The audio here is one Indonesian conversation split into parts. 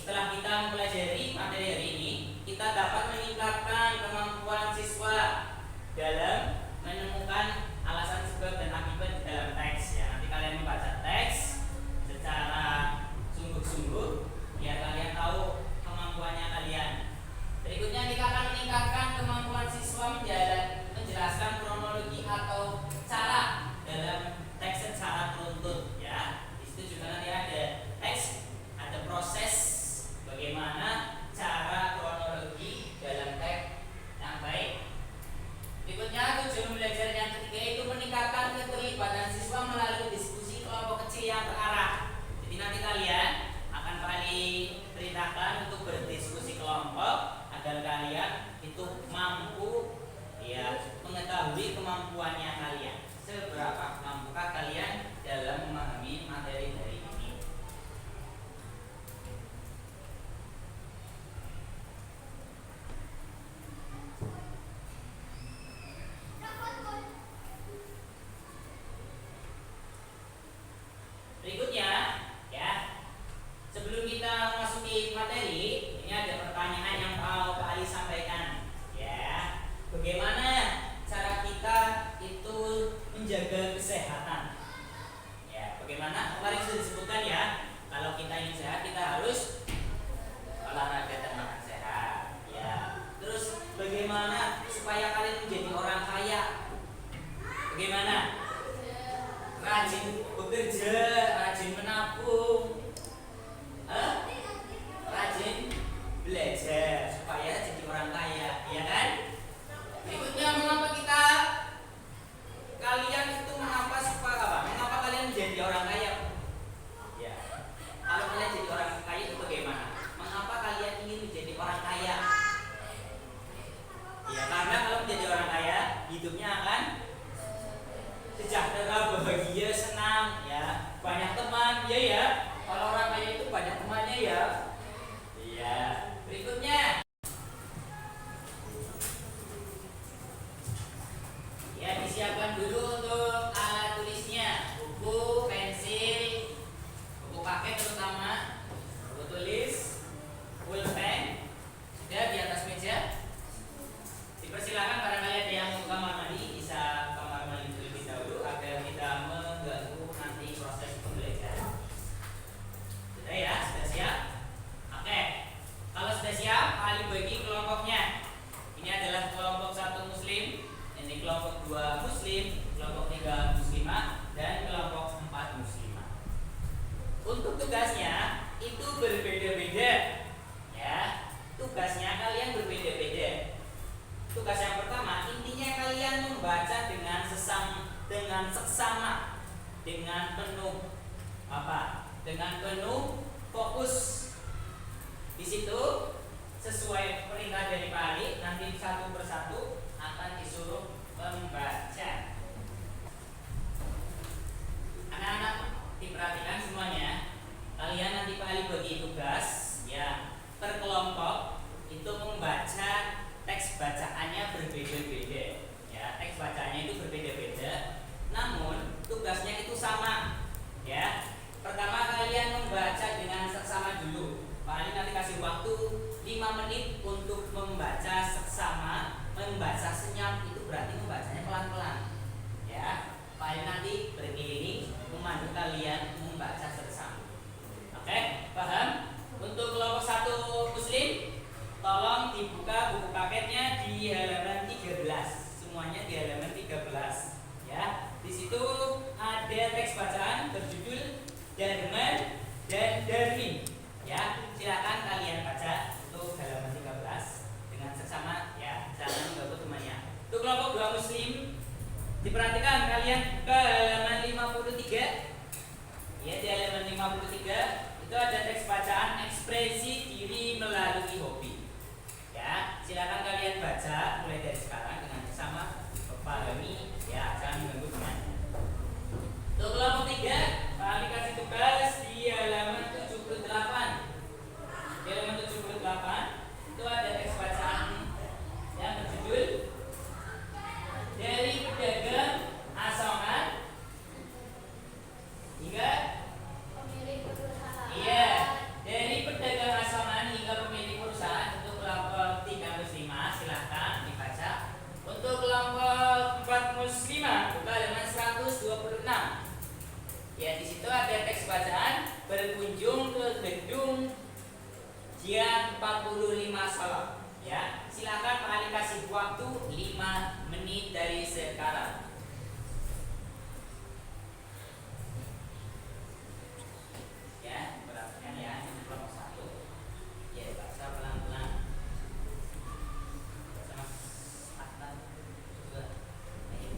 setelah kita mempelajari materi hari ini, kita dapat meningkatkan kemampuan siswa dalam menemukan alasan sebab dan akibat di dalam teks. Ya, nanti kalian membaca teks secara sungguh-sungguh biar kalian tahu kemampuannya kalian. Berikutnya kita akan meningkatkan kemampuan siswa menjelaskan kronologi atau cara dalam teks secara beruntun. Ya, di situ juga nanti ada teks, ada proses bagaimana cara kronologi dalam teks yang baik. Berikutnya tujuan belajar yang ketiga itu meningkatkan keterlibatan siswa melalui diskusi kelompok kecil yang terarah. Jadi nanti kalian akan kalian perintahkan untuk berdiskusi kelompok agar kalian itu mampu mengetahui kemampuannya kalian. Seberapa mampukah kalian dalam memahami materi dari ini? Berikutnya, ya, sebelum kita memasuki materi, ini ada pertanyaan yang mau Pak Ali sampaikan. Ya, bagaimana cara kita itu menjaga kesehatan? Ya, bagaimana? Kemarin sudah disebutkan ya, kalau kita ingin sehat kita harus olahraga dan makan sehat. Ya, terus bagaimana supaya kalian menjadi orang kaya? Bagaimana? Rajin bekerja, rajin menabung, rajin belajar supaya jadi orang kaya, ya kan? Berikutnya, mengapa kalian itu mengapa kalian menjadi orang kaya? Ya, kalau kalian jadi orang kaya itu bagaimana? Mengapa kalian ingin menjadi orang kaya? Ya, karena kalau menjadi orang kaya, hidupnya akan sejahtera, bahagia, senang, ya, banyak teman, ya. Kalau orang kaya itu banyak temannya, ya. Iya. Berikutnya, ya, disiapkan dulu untuk alat tulisnya, buku, pensil, buku paket terutama, buku tulis, pulpen, sudah di atas meja. Dipersilakan barangkali ada yang mau kamar mandi, bisa kamar mandi terlebih dahulu agar kita mengganggu nanti proses pembelajaran. Sudah ya, sudah siap? Oke. Kalau sudah siap, Ali bagi kelompoknya. Ini adalah kelompok 1 muslim, ini kelompok 2 muslim, kelompok 3 muslimah, dan kelompok 4 muslimah. Untuk tugasnya itu berbeda-beda. Ya, tugasnya kalian berbeda-beda. Tugas yang pertama, intinya kalian membaca dengan seksama, dengan penuh dengan penuh fokus. Di situ sesuai perintah dari Pak Ali, nanti satu persatu akan disuruh membaca. Anak-anak diperhatikan semuanya. Kalian nanti Pak Ali bagi tugas, ya, per kelompok itu membaca teks bacaannya berbeda-beda. Ya, teks bacaannya itu berbeda-beda. Namun tugasnya itu sama. Ya. Pertama kalian membaca dengan seksama dulu. Pak Ali nanti kasih waktu 5 menit untuk membaca seksama. Membaca senyap itu berarti membacanya pelan-pelan. Ya. Pak Ali nanti berkeliling memandu kalian membaca seksama. Oke, paham? Untuk kelompok 1 muslim, tolong dibuka buku paketnya di halaman 13. Semuanya di halaman 13. Ya. Di situ ada teks bacaan berjudul Darman dan Darwin. Ya, silakan kalian baca untuk halaman 13 dengan seksama, ya, jangan mengganggu temannya. Untuk kelompok 2 muslim, diperhatikan kalian ke halaman 53. Ya, di halaman 53 itu ada teks bacaan ekspresi Dia 45 solok. Ya, silakan Pak Ali kasih waktu 5 menit dari sekarang. Ya, perhatikan ya, ini kelompok 1. Ya, baca pelan-pelan. Baca Mas Adnan juga. Ayo.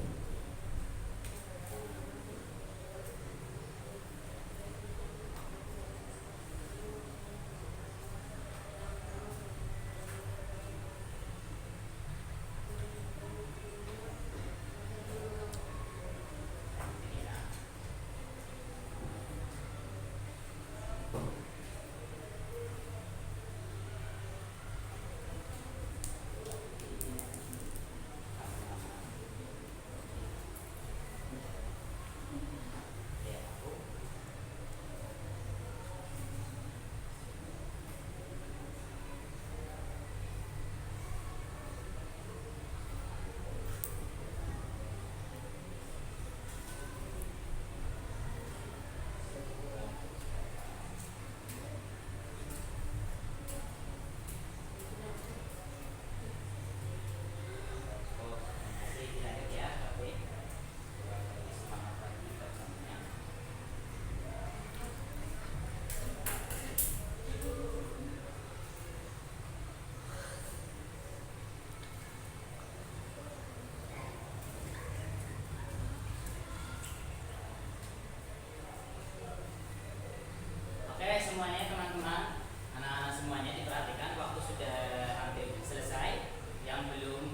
Oke semuanya teman-teman, anak-anak semuanya diperhatikan, waktu sudah hampir selesai. Yang belum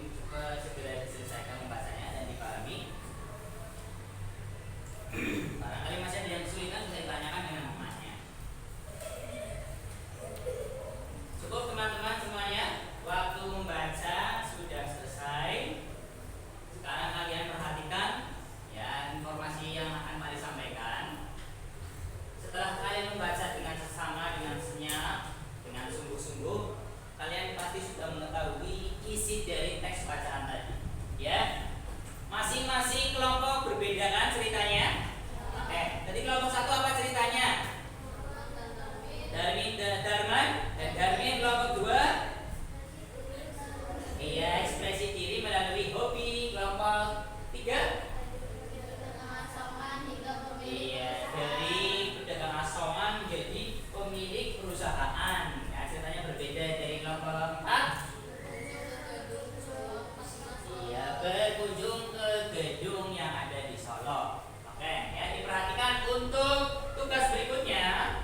segera diselesaikan membacanya dan dipahami. Barangkali masih ada yang kesulitan, bisa ditanyakan dengan mamanya. Cukup teman-teman semuanya, waktu membaca sudah selesai. Sekarang kalian perhatikan ya informasi yang akan Mari sampaikan. Setelah kalian membaca dengan sesama, dengan senyap, dengan sungguh-sungguh, kalian pasti sudah mengetahui isi dari teks bacaan tadi. Ya, masing-masing kelompok berbeda kan ceritanya. Oke, tadi kelompok 1 apa ceritanya? Darman dan Darmin. Kelompok 2, iya, ekspresi diri melalui hobi. Kelompok 3, iya, dari pedagang asongan menjadi pemilik perusahaan. Ya, ceritanya berbeda. Dari kelompok 4, iya, berkunjung ke gedung yang ada di Solo. Oke, ya diperhatikan untuk tugas berikutnya.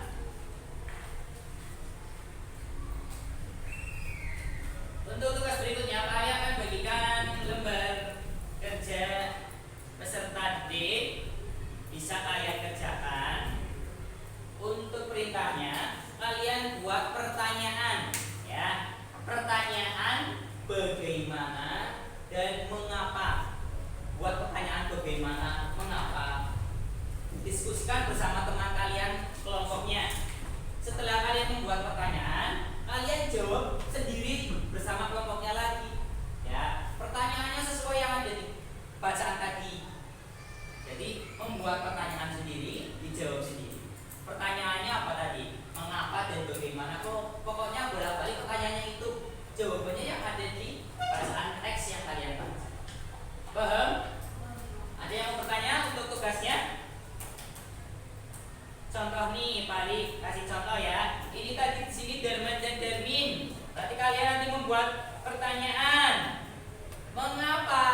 Untuk tugas berikutnya, kalian akan bagikan lembar kerja peserta D. Bisa kalian kerjakan. Untuk perintahnya, kalian buat pertanyaan, ya. Pertanyaan bagaimana dan mengapa. Buat pertanyaan bagaimana, mengapa. Diskusikan bersama teman kalian kelompoknya. Setelah kalian membuat pertanyaan, kalian jawab sendiri bersama kelompoknya lagi. Ya, pertanyaannya sesuai yang ada di bacaan tadi. Jadi membuat pertanyaan sendiri, dijawab sendiri. Pertanyaannya apa tadi? Mengapa dan bagaimana? Pokoknya bolak-balik pertanyaannya itu. Jawabannya yang ada di bacaan teks yang kalian baca. Paham? Ada yang mau bertanya untuk tugasnya? Contoh nih, Pak Ali kasih contoh ya. Ini tadi di sini Darman dan Darmin. Berarti kalian nanti membuat pertanyaan. Mengapa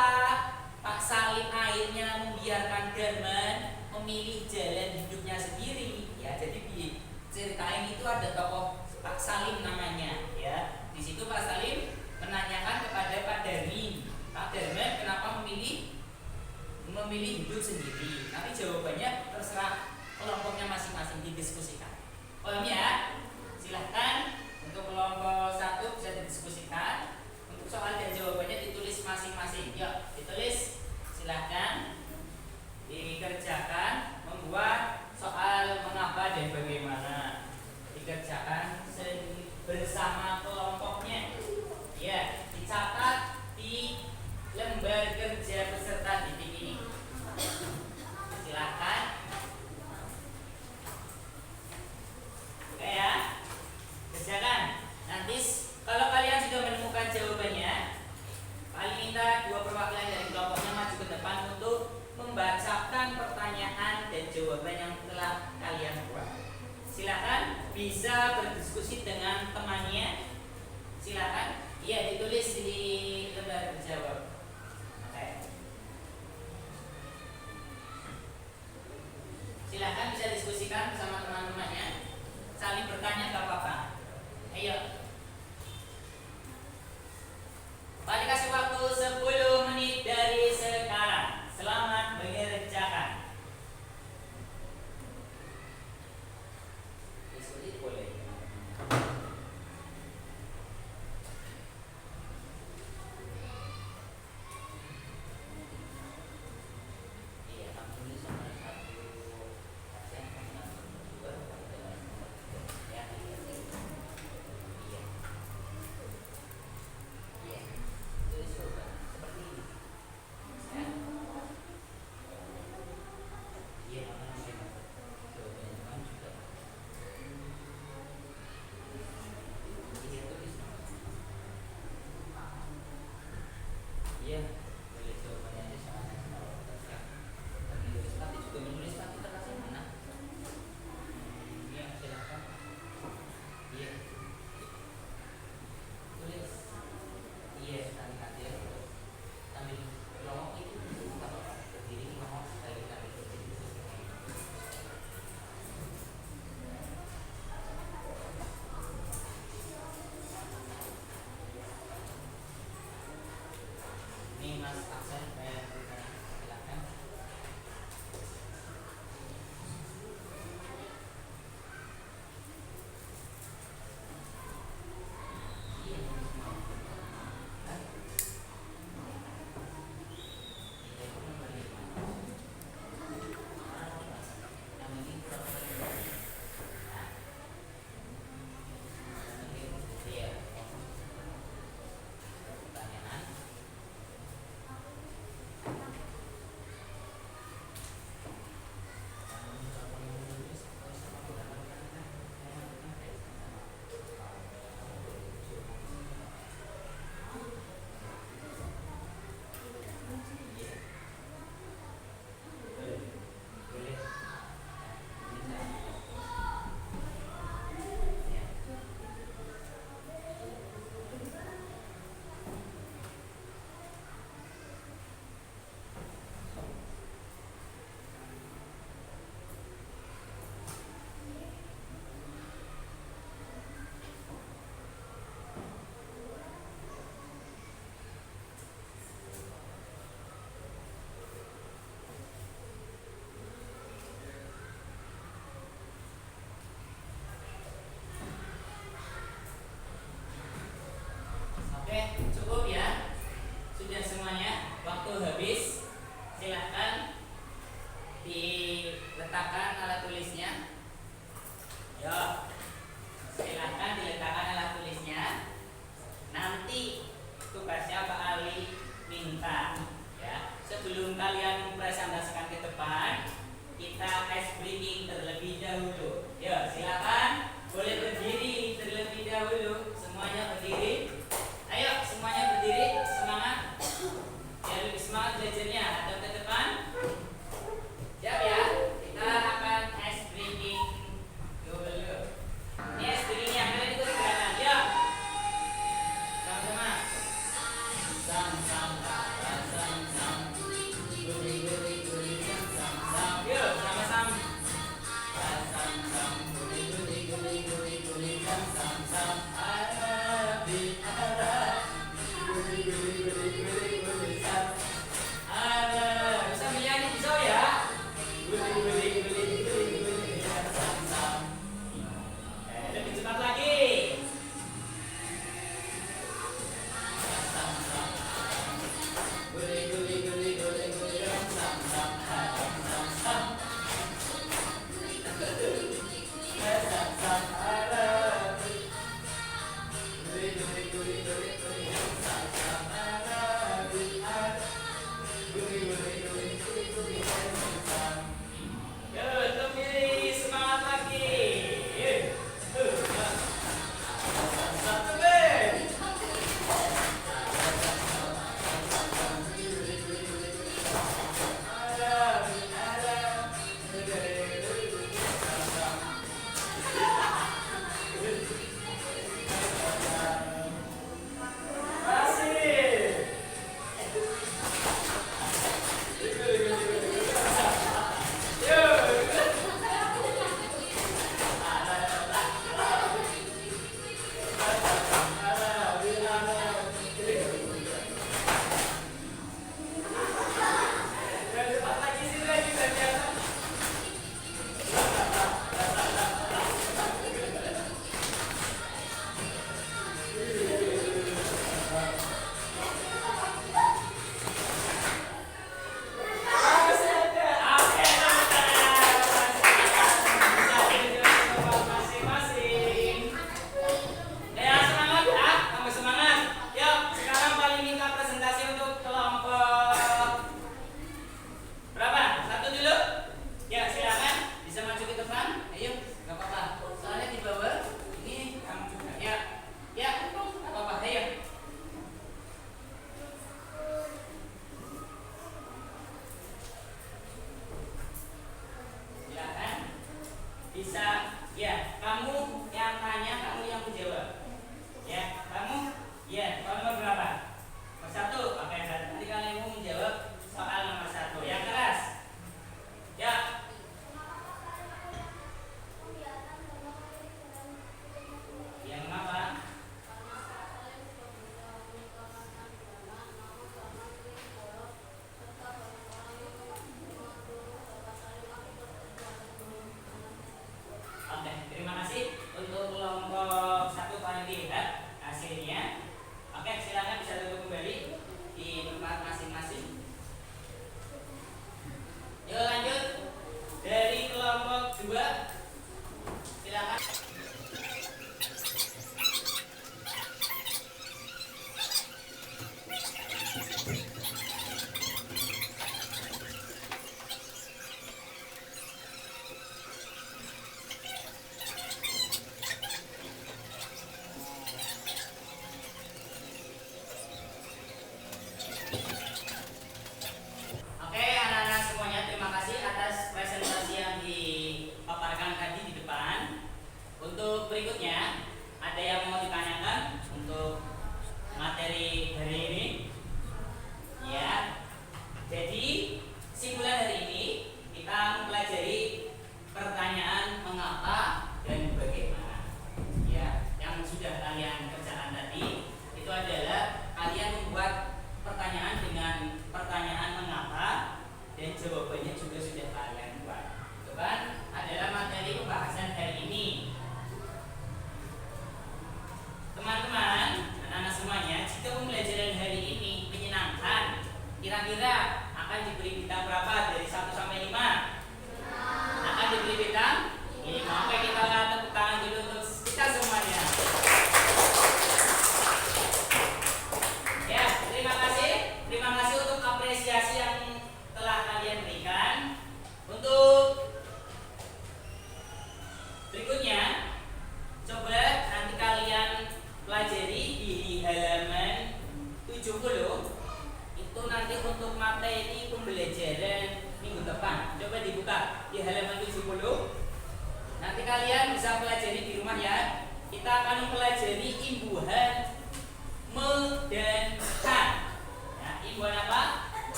Pak Salim akhirnya membiarkan Darman memilih jalan hidupnya sendiri? Ya, jadi di cerita ini itu ada tokoh Pak Salim namanya. Ya, di situ Pak Salim menanyakan kepada Pak Darmin, Pak Darman kenapa memilih hidup sendiri? Nanti jawabannya terserah kelompoknya masing-masing, didiskusikan. Paham ya? Silahkan untuk kelompok 1 bisa didiskusikan. Untuk soal dan jawabannya ditulis masing-masing. Yuk, ditulis. Silahkan dikerjakan membuat soal mengapa dan bagaimana. Dikerjakan bersama kelompoknya. Ya, dicatat di lembar kerja peserta didik ini. Silahkan. Oke ya, kerjakan. Oke, cukup ya. Sudah semuanya. Waktu habis. Silahkan diletakkan alat tulisnya. Yuk. Silahkan diletakkan alat tulisnya. Nanti tugasnya Pak Ali minta ya. Sebelum kalian presentasikan ke depan, kita ice breaking terlebih dahulu. Yuk, silakan. Boleh berdiri terlebih dahulu. Semuanya berdiri. Ayo, semuanya berdiri. Semangat. Ya, lebih semangat belajarnya. Atau ke depan. Siap ya? Kita akan ice breaking dulu. Ini ice breakingnya. Kalian ikut gerakan. Yuk. Sama-sama. Yuk, sama-sama. Bisa menyanyi bisa ya? Lebih cepat lagi. Lebih semangat lagi. Bisa ya, kamu yang tanya, kamu yang menjawab. Ya, kamu ya, soal nomor berapa? Nomor 1. Oke, nanti kalian mau menjawab soal nomor 1 yang keras. Ya. Yang apa? Oke, terima kasih untuk kelompok 1 kalian dilihat hasilnya. Oke, silakan bisa duduk kembali di tempat masing-masing. Yuk lanjut dari kelompok 2. Silakan. Oke, anak-anak semuanya, terima kasih atas presentasi yang dipaparkan tadi di depan. Untuk berikutnya, ada yang mau ditanyakan untuk materi hari ini? Ya. Jadi, simpulan hari ini kita mempelajari pertanyaan mengapa dan bagaimana. Ya, yang sudah kalian kerjakan tadi itu adalah kalian membuat pertanyaan dengan pertanyaan mengapa dan jawabannya juga sudah kalian buat. Itu kan adalah materi pembahasan hari ini. Teman-teman, anak-anak semuanya, jika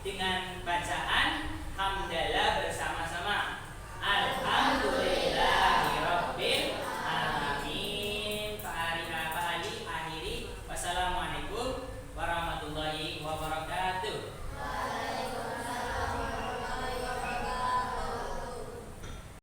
dengan bacaan